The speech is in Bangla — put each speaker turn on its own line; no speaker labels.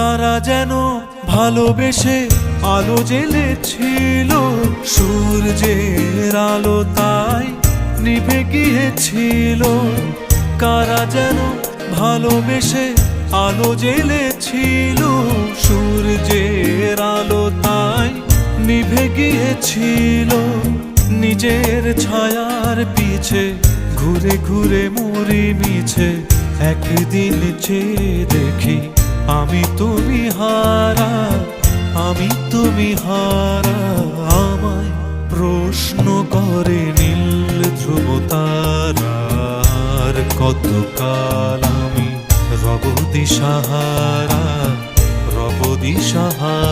কারা যেন ভালোবেসে আলো জ্বেলেছিল, সূর্যের আলো তাই নিভে গিয়েছিল। কারা যেন ভালোবেসে আলো জ্বেলেছিল, সূর্যের আলো তাই নিভে গিয়েছিল। নিজের ছায়ার পিছে ঘুরে ঘুরে মরি মিছে, একদিন চেয়ে দেখি আমি তুমি হারা, আমি তুমি হারা। আমায় প্রশ্ন করে নীল ধ্রুব তারার, কতকাল আমি রব দিশাহারা, রব দিশাহারা।